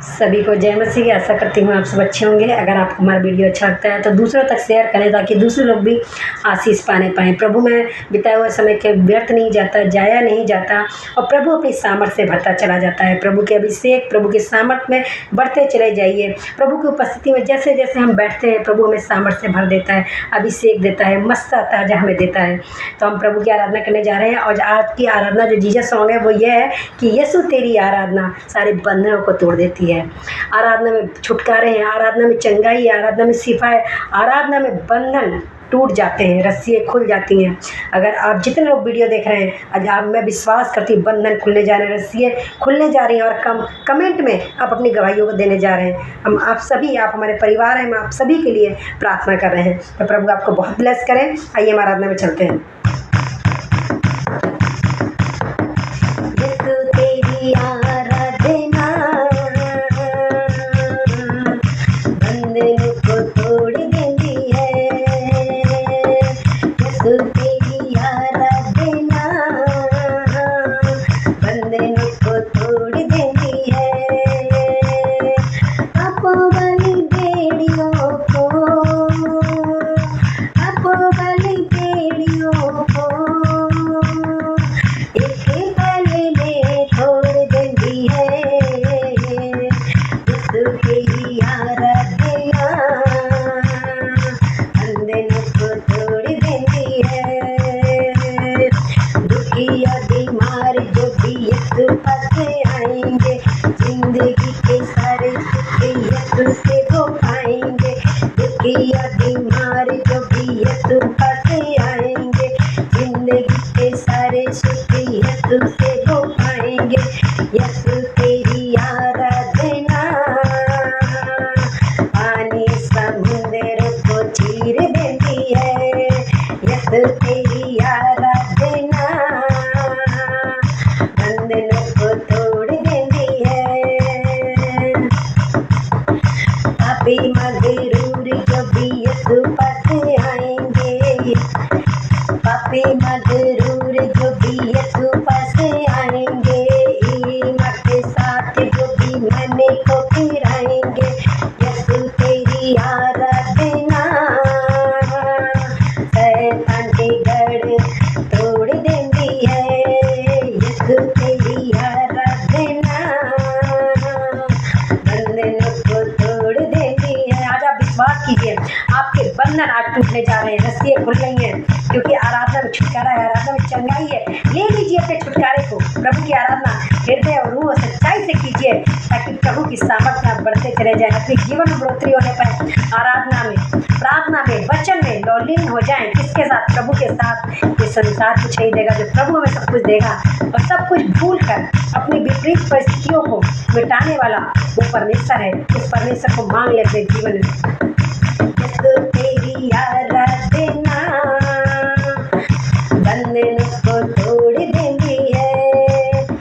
सभी को जय मसीह की। आशा करती हूँ आप सब अच्छे होंगे। अगर आपको हमारा वीडियो अच्छा लगता है तो दूसरों तक शेयर करें ताकि दूसरे लोग भी आशीष पाने पाएँ। प्रभु में बिताए हुए समय के व्यर्थ नहीं जाता, जाया नहीं जाता और प्रभु अपनी सामर्थ से भरता चला जाता है। प्रभु के अभिषेक, प्रभु की सामर्थ में बढ़ते चले जाइए। प्रभु की उपस्थिति में जैसे जैसे हम बैठते हैं प्रभु हमें सामर्थ से भर देता है, अभिषेक देता है, मस्ता ताजा हमें देता है। तो हम प्रभु की आराधना करने जा रहे हैं और आज की आराधना जो जीसस सॉन्ग है वो ये है कि यीशु तेरी आराधना सारे बंधनों को तोड़ देती है। आराधना में छुटकारे हैं, आराधना में चंगाई है, आराधना में शिफा है, आराधना में बंधन टूट जाते हैं, रस्सियाँ खुल जाती हैं। अगर आप जितने लोग वीडियो देख रहे हैं आज आप, मैं विश्वास करती हूँ बंधन खुलने जा रहे हैं, रस्सियाँ खुलने जा रही हैं और कमेंट में आप अपनी गवाहियों को देने जा रहे हैं। हम आप सभी, आप हमारे परिवार हैं, हम आप सभी के लिए प्रार्थना कर रहे हैं। तो प्रभु आपको बहुत ब्लेस करें। आइए हम आराधना में चलते हैं। आपके बंधन आज टूटने जा रहे हैं, रस्सियाँ खुल गई हैं क्योंकि आराधना में छुटकारा है, आराधना में चंगाई है। ले लीजिए अपने छुटकारे को। प्रभु की आराधना हृदय और रूह और सच्चाई से कीजिए ताकि प्रभु की सामर्थ में बढ़ते चले जाएं, अपने जीवन में बढ़ोतरी होने पाए। आराधना में, प्रार्थना में, वचन में लौलीन हो जाएं। किसके साथ? प्रभु के साथ। ये संसार कुछ नहीं देगा, जो प्रभु हमें सब कुछ देगा और सब कुछ भूल कर अपनी विपरीत परिस्थितियों को मिटाने वाला वो परमेश्वर है। उस परमेश्वर को मांग ले अपने जीवन में। तेरी आराधना बंधन को तोड़ देती है।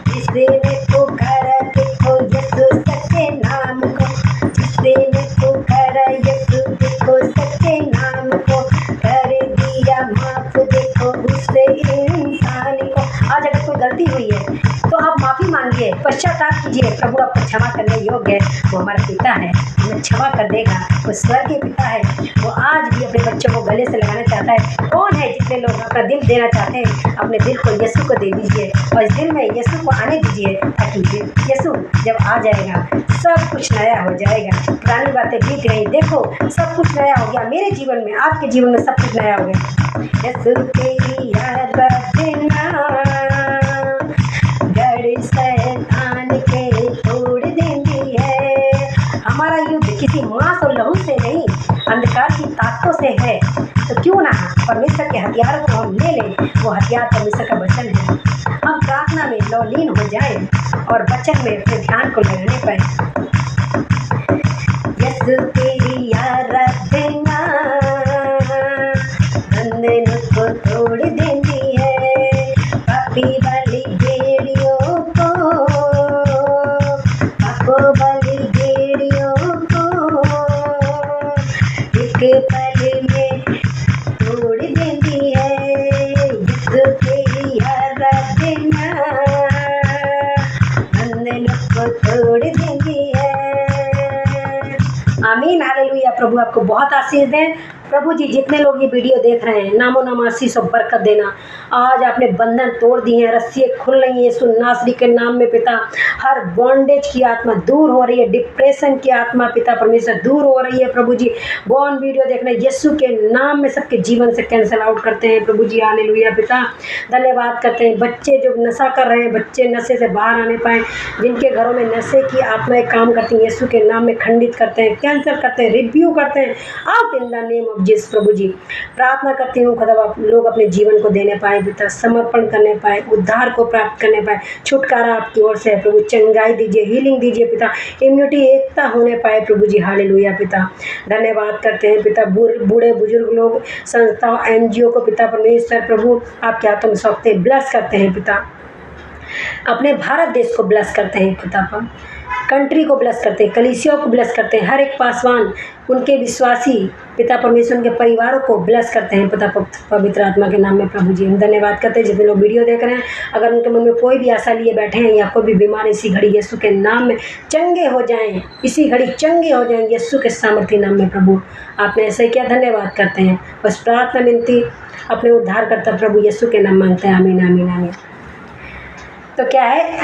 जिसने पुकारा देखो यीशु सच्चे नाम को, जिसने पुकारा यीशु देखो सच्चे नाम को, कर दिया माफ देखो उसने इंसान को। आज अगर कोई गलती हुई है तो आप माफ़ी मांगिए, पश्चाताप कीजिए। प्रभु आपको क्षमा करने योग्य है। वो हमारा पिता है, हमें क्षमा कर देगा। वो स्वर्गीय पिता है, वो आज भी अपने बच्चों को गले से लगाना चाहता है। कौन है जितने लोग अपना दिल देना चाहते हैं? अपने दिल को यीशु को दे दीजिए और इस दिल में यीशु को आने दीजिए ताकि यीशु जब आ जाएगा सब कुछ नया हो जाएगा। पुरानी बातें बीत गई, देखो सब कुछ नया हो गया। मेरे जीवन में, आपके जीवन में सब कुछ नया हो गया। यीशु तेरी आराधना शैतान के तोड़ देती है। हमारा युद्ध किसी मांस और लहू से नहीं, अंधकार की ताकतों से है। तो क्यों ना परमेश्वर के हथियारों को हम ले लें। वो हथियार परमेश्वर का वचन है। हम प्रार्थना में लौलीन हो जाएं और वचन में अपने ध्यान को लगाने पाए। यीशु तेरी आराधना बंधन को तोड़ देती है। पापी वाली पल में तोड़ देती है। यीशु तेरी आराधना बंधन को तोड़ देती है। प्रभु आपको बहुत आशीष दें। प्रभु जी जितने लोग ये वीडियो देख रहे हैं, नामो नाम आशीष और बरकत देना। आज आपने बंधन तोड़ दिए हैं, रस्सियाँ खुल रही हैं यीशु नासरी के नाम में पिता। हर बॉन्डेज की आत्मा दूर हो रही है, डिप्रेशन की आत्मा पिता परमेश्वर दूर हो रही है प्रभु जी। बॉर्न वीडियो देखने यीशु के नाम में सबके जीवन से कैंसल आउट करते हैं प्रभु जी। हालेलुया पिता, धन्यवाद करते हैं। बच्चे जो नशा कर रहे हैं, बच्चे नशे से बाहर आने पाए, जिनके घरों में नशे की आत्माएं काम करती हैं, यीशु के नाम में खंडित करते हैं, कैंसल करते हैं, रिव्यू करते हैं। Out in the name of Jesus प्रभु जी। प्रार्थना करती हूँ खुदा आप लोग अपने जीवन को देने पाए पिता, समर्पण करने पाए, उद्धार को प्राप्त करने पाए, छुटकारा आपकी ओर से है प्रभु। चंगाई दीजिए, हीलिंग दीजिए पिता, इम्यूनिटी एकता होने पाए प्रभु जी। हालेलुया पिता, धन्यवाद करते हैं पिता। बूढ़े बुजुर्ग लोग, संस्थाओं, एनजीओ को पिता परमेश्वर प्रभु आपके हाथों में सौंपते हैं, ब्लेस करते हैं पिता। अपने भारत देश को ब्लेस करते हैं पिता, पर कंट्री को ब्लेस करते हैं, कलीसियाओं को ब्लेस करते हैं, हर एक पासवान, उनके विश्वासी पिता परमेश्वर, उनके परिवारों को ब्लेस करते हैं पिता पवित्र आत्मा के नाम में प्रभु जी। हम धन्यवाद करते हैं जितने लोग वीडियो देख रहे हैं, अगर उनके मन में कोई भी आशा लिए बैठे हैं या कोई भी बीमार, इसी घड़ी यीशु के नाम में चंगे हो जाएं, इसी घड़ी चंगे हो जाएं यीशु के सामर्थ्य नाम में प्रभु। आपने ऐसा ही किया, धन्यवाद करते हैं। बस प्रार्थना विनती अपने उद्धार करता प्रभु यीशु के नाम मांगते हैं, आमीन आमीन आमीन। तो क्या है,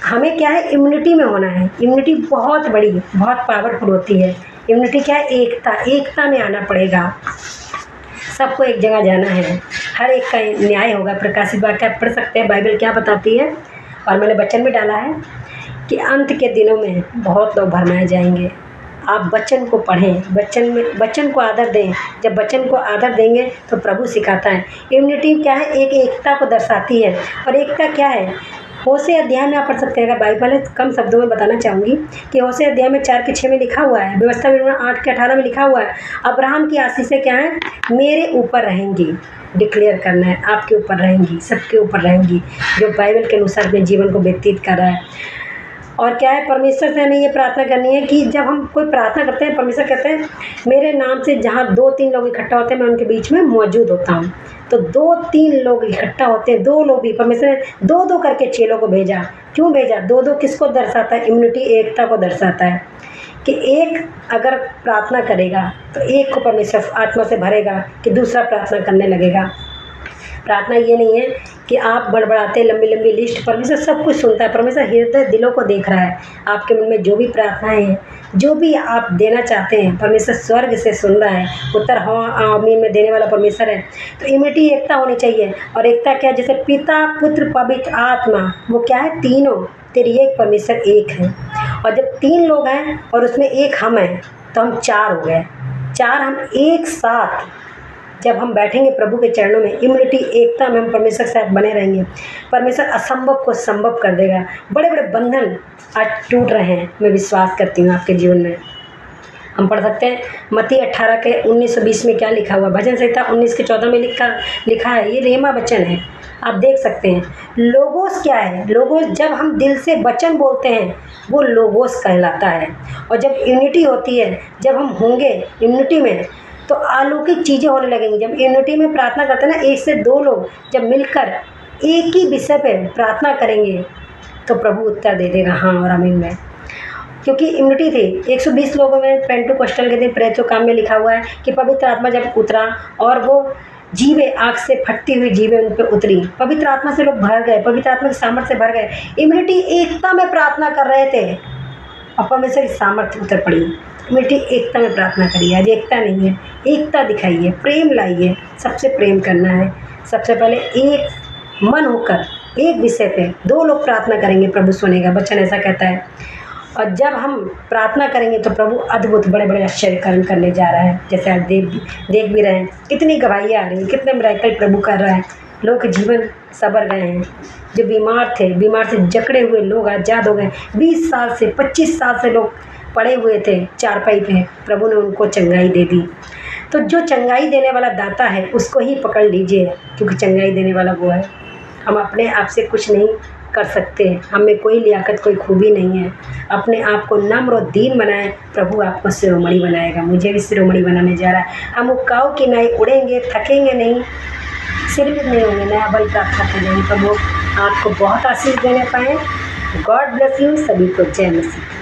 हमें क्या है, इम्यूनिटी में होना है। इम्यूनिटी बहुत बड़ी, बहुत पावरफुल होती है। इम्यूनिटी क्या है, एकता में आना पड़ेगा। सबको एक जगह जाना है, हर एक का न्याय होगा। प्रकाशित वाक्य पढ़ सकते हैं, बाइबल क्या बताती है, और मैंने वचन में डाला है कि अंत के दिनों में बहुत लोग भरमाए जाएंगे। आप वचन को पढ़ें, वचन को आदर दें। जब वचन को आदर देंगे तो प्रभु सिखाता है। इम्यूनिटी क्या है, एक एकता को दर्शाती है। और एकता क्या है, होशे अध्याय में आप पढ़ सकते हैं, अगर बाइबल है कम शब्दों में बताना चाहूँगी कि होशे अध्याय में 4-6 में लिखा हुआ है, व्यवस्था विवरण 8-18 में लिखा हुआ है, अब्राहम की आशीषें क्या है, मेरे ऊपर रहेंगी। डिक्लेयर करना है, आपके ऊपर रहेंगी, सबके ऊपर रहेंगी, जो बाइबल के अनुसार अपने जीवन को व्यतीत कर रहा है। और क्या है, परमेश्वर से हमें ये प्रार्थना करनी है कि जब हम कोई प्रार्थना करते हैं, परमेश्वर कहते हैं मेरे नाम से जहाँ 2-3 लोग इकट्ठा होते हैं, मैं उनके बीच में मौजूद होता हूँ। तो 2-3 लोग इकट्ठा होते हैं, 2 लोग भी, परमेश्वर ने 2-2 करके चेलों को भेजा। क्यों भेजा? 2-2 किसको दर्शाता है? इम्यूनिटी, एकता को दर्शाता है कि एक अगर प्रार्थना करेगा तो एक को परमेश्वर आत्मा से भरेगा कि दूसरा प्रार्थना करने लगेगा। प्रार्थना ये नहीं है कि आप बड़बड़ाते लंबी लंबी लिस्ट, परमेश्वर सब कुछ सुनता है। परमेश्वर हृदय दिलों को देख रहा है। आपके मन में जो भी प्रार्थनाएं हैं, जो भी आप देना चाहते हैं, परमेश्वर स्वर्ग से सुन रहा है। उत्तर हाँ आमीन में देने वाला परमेश्वर है। तो इम्यूनिटी, एकता होनी चाहिए। और एकता क्या है, जैसे पिता पुत्र पवित्र आत्मा, वो क्या है, तीनों तेरी एक परमेश्वर एक है। और जब 3 लोग हैं और उसमें एक हम हैं तो हम 4 हो गए। 4 हम एक साथ जब हम बैठेंगे प्रभु के चरणों में, इम्यूनिटी, एकता में हम परमेश्वर के साथ बने रहेंगे। परमेश्वर असंभव को संभव कर देगा। बड़े बड़े बंधन आज टूट रहे हैं, मैं विश्वास करती हूँ आपके जीवन में। हम पढ़ सकते हैं मत्ती 18:19-20 में क्या लिखा हुआ, भजन संहिता 19:14 में लिखा है। ये रेमा वचन है, आप देख सकते हैं। लोगोस क्या है? लोगोस, जब हम दिल से वचन बोलते हैं वो लोगोस कहलाता है। और जब यूनिटी होती है, जब हम होंगे इम्यूनिटी में, तो अलौकिक चीज़ें होने लगेंगी। जब यूनिटी में प्रार्थना करते हैं ना, 1 से 2 लोग जब मिलकर एक ही विषय पे प्रार्थना करेंगे तो प्रभु उत्तर दे देगा हाँ और आमीन में। क्योंकि इम्यूनिटी थी। 120 लोगों में पेंटुकोस्टल के दिन प्रेरितों काम में लिखा हुआ है कि पवित्र आत्मा जब उतरा और वो जीवे, आँख से फटती हुई जीवे उन पर उतरी। पवित्र आत्मा से लोग भर गए, पवित्र आत्मा की सामर्थ्य से भर गए। इम्यूनिटी, एकता में प्रार्थना कर रहे थे और परमेश्वर की सामर्थ्य उतर पड़ी। इम्यूनिटी, एकता में प्रार्थना करिए। आज एकता नहीं है, एकता दिखाइए, प्रेम लाइए। सबसे प्रेम करना है। सबसे पहले एक मन होकर एक विषय पे 2 लोग प्रार्थना करेंगे, प्रभु सुनेगा, वचन ऐसा कहता है। और जब हम प्रार्थना करेंगे तो प्रभु अद्भुत बड़े बड़े आश्चर्य कर्म करने जा रहा है। जैसे आज देख भी रहे हैं, कितनी गवाहियाँ आ रही हैं, कितने मिरेकल प्रभु कर रहा है। लोग के जीवन संवर गए हैं। जो बीमार थे, बीमार से जकड़े हुए लोग आज़ाद हो गए। 20 साल से 25 साल से लोग पड़े हुए थे चारपाई पे, प्रभु ने उनको चंगाई दे दी। तो जो चंगाई देने वाला दाता है उसको ही पकड़ लीजिए, क्योंकि चंगाई देने वाला वो है। हम अपने आप से कुछ नहीं कर सकते, हमें कोई लियाकत, कोई खूबी नहीं है। अपने आप को नम्र और दीन बनाएं, प्रभु आपको शिरोमणि बनाएगा। मुझे भी शिरोमणि बनाने जा रहा है। हम उकाऊ की नाई उड़ेंगे, थकेंगे नहीं, सिर भी नहीं होंगे, नया बल प्राप्त करते जाएंगे। प्रभु आपको बहुत आशीष देने पाएँ। God bless you. सभी को जय मसीह।